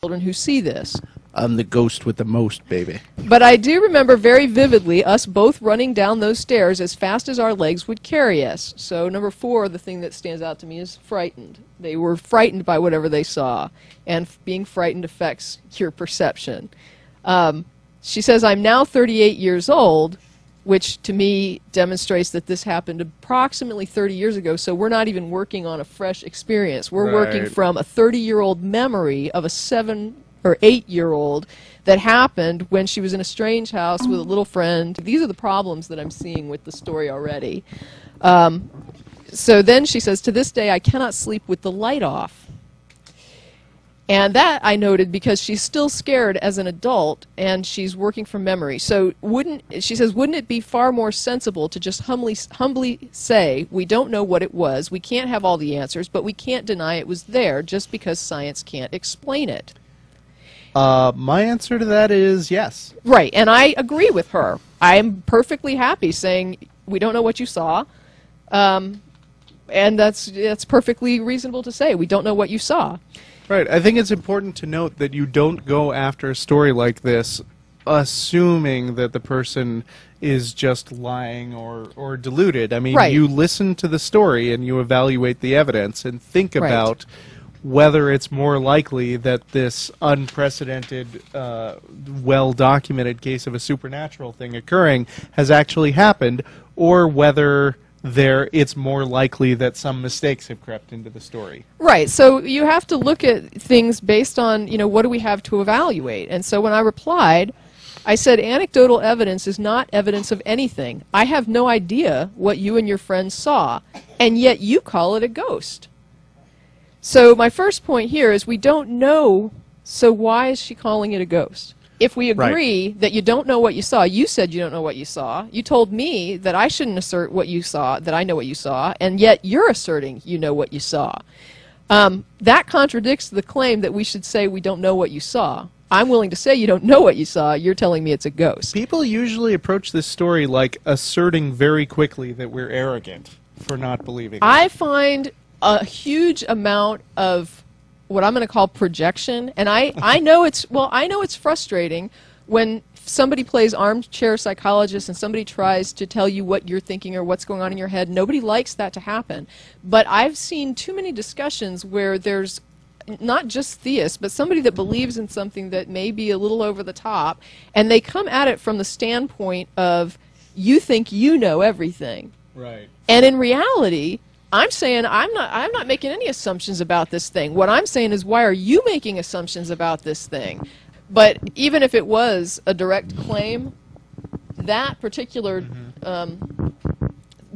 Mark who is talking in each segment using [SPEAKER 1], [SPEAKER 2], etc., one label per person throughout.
[SPEAKER 1] children who see this.
[SPEAKER 2] I'm the ghost with the most, baby.
[SPEAKER 1] But I do remember very vividly us both running down those stairs as fast as our legs would carry us. So number 4, the thing that stands out to me is frightened. They were frightened by whatever they saw, and being frightened affects your perception. She says, I'm now 38 years old, which to me demonstrates that this happened approximately 30 years ago, so we're not even working on a fresh experience. We're working from a 30-year-old memory of a 7 or 8-year-old that happened when she was in a strange house with a little friend. These are the problems that I'm seeing with the story already. So then she says, to this day, I cannot sleep with the light off. And that I noted because she's still scared as an adult and she's working from memory. So she says, wouldn't it be far more sensible to just humbly say, we don't know what it was, we can't have all the answers, but we can't deny it was there just because science can't explain it?
[SPEAKER 2] My answer to that is yes.
[SPEAKER 1] Right, and I agree with her. I'm perfectly happy saying we don't know what you saw, and that's perfectly reasonable to say. We don't know what you saw.
[SPEAKER 2] Right. I think it's important to note that you don't go after a story like this assuming that the person is just lying or deluded. I mean, you listen to the story and you evaluate the evidence and think about whether it's more likely that this unprecedented, well-documented case of a supernatural thing occurring has actually happened, or whether it's more likely that some mistakes have crept into the story.
[SPEAKER 1] Right. So you have to look at things based on, what do we have to evaluate? And so when I replied, I said, anecdotal evidence is not evidence of anything. I have no idea what you and your friends saw, and yet you call it a ghost. So my first point here is we don't know, so why is she calling it a ghost? If we agree that you don't know what you saw, you said you don't know what you saw, you told me that I shouldn't assert what you saw, that I know what you saw, and yet you're asserting you know what you saw. That contradicts the claim that we should say we don't know what you saw. I'm willing to say you don't know what you saw, you're telling me it's a ghost.
[SPEAKER 2] People usually approach this story like asserting very quickly that we're arrogant for not believing it.
[SPEAKER 1] I find a huge amount of what I'm going to call projection, and I know it's frustrating when somebody plays armchair psychologist and somebody tries to tell you what you're thinking or what's going on in your head. Nobody likes that to happen. But I've seen too many discussions where there's not just theists, but somebody that believes in something that may be a little over the top, and they come at it from the standpoint of, you think you know everything.
[SPEAKER 2] Right.
[SPEAKER 1] And in reality, I'm saying I'm not making any assumptions about this thing. What I'm saying is, why are you making assumptions about this thing? But even if it was a direct claim, that particular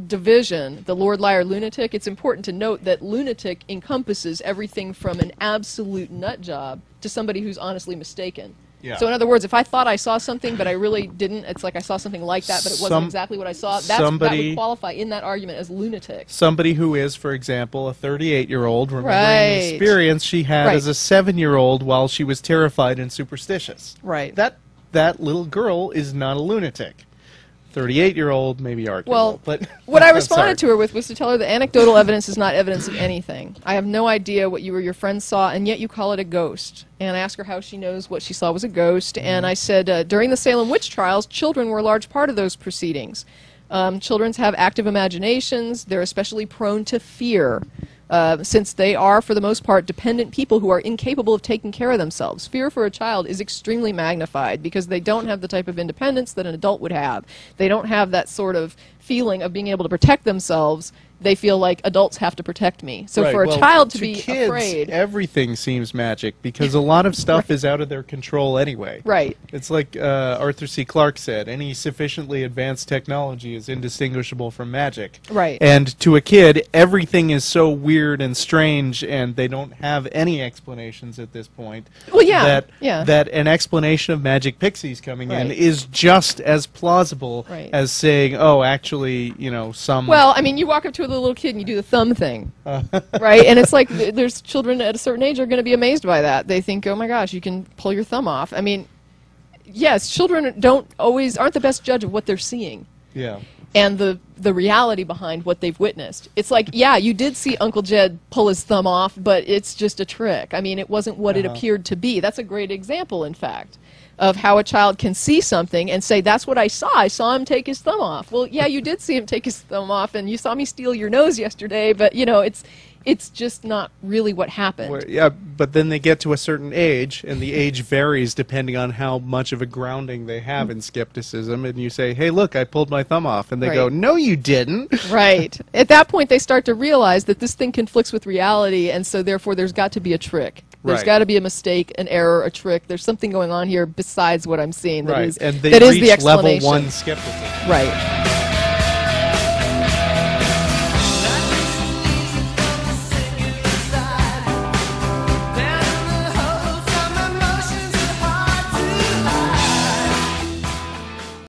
[SPEAKER 1] division, the Lord Liar Lunatic, it's important to note that lunatic encompasses everything from an absolute nut job to somebody who's honestly mistaken.
[SPEAKER 2] Yeah.
[SPEAKER 1] So in other words, if I thought I saw something but I really didn't, it's like I saw something like that but it wasn't exactly what I saw, that would qualify in that argument as lunatic.
[SPEAKER 2] Somebody who is, for example, a 38-year-old remembering the experience she had as a 7-year-old while she was terrified and superstitious.
[SPEAKER 1] Right.
[SPEAKER 2] That little girl is not a lunatic. 38-year-old, maybe arguable.
[SPEAKER 1] Well,
[SPEAKER 2] but
[SPEAKER 1] what I responded to her with was to tell her that anecdotal evidence is not evidence of anything. I have no idea what you or your friends saw, and yet you call it a ghost. And I asked her how she knows what she saw was a ghost, and I said, during the Salem witch trials, children were a large part of those proceedings. Children have active imaginations. They're especially prone to fear, since they are, for the most part, dependent people who are incapable of taking care of themselves. Fear for a child is extremely magnified because they don't have the type of independence that an adult would have. They don't have that sort of feeling of being able to protect themselves. They feel like adults have to protect me. So for a child to be
[SPEAKER 2] kids,
[SPEAKER 1] afraid...
[SPEAKER 2] everything seems magic because a lot of stuff is out of their control anyway.
[SPEAKER 1] Right.
[SPEAKER 2] It's like Arthur C. Clarke said, any sufficiently advanced technology is indistinguishable from magic.
[SPEAKER 1] Right.
[SPEAKER 2] And to a kid, everything is so weird and strange and they don't have any explanations at this point.
[SPEAKER 1] Well, yeah.
[SPEAKER 2] That an explanation of magic pixies coming in is just as plausible as saying, oh, actually, some...
[SPEAKER 1] Well, I mean, you walk up to a little kid and you do the thumb thing, right? And it's like there's children at a certain age are going to be amazed by that. They think, oh my gosh, you can pull your thumb off. I mean, yes, children aren't the best judge of what they're seeing.
[SPEAKER 2] Yeah.
[SPEAKER 1] and the reality behind what they've witnessed. It's like, yeah, you did see Uncle Jed pull his thumb off, but it's just a trick. I mean, it wasn't what it appeared to be. That's a great example, in fact, of how a child can see something and say, that's what I saw. I saw him take his thumb off. Well, yeah, you did see him take his thumb off, and you saw me steal your nose yesterday, but, you know, it's just not really what happened.
[SPEAKER 2] Well, yeah, but then they get to a certain age, and the age varies depending on how much of a grounding they have in skepticism, and you say, hey, look, I pulled my thumb off, and they go, no, you didn't.
[SPEAKER 1] Right. At that point, they start to realize that this thing conflicts with reality, and so therefore there's got to be a trick. There's got to be a mistake, an error, a trick. There's something going on here besides what I'm seeing that is
[SPEAKER 2] and they
[SPEAKER 1] that is
[SPEAKER 2] reach
[SPEAKER 1] the explanation.
[SPEAKER 2] level 1 skepticism.
[SPEAKER 1] Right.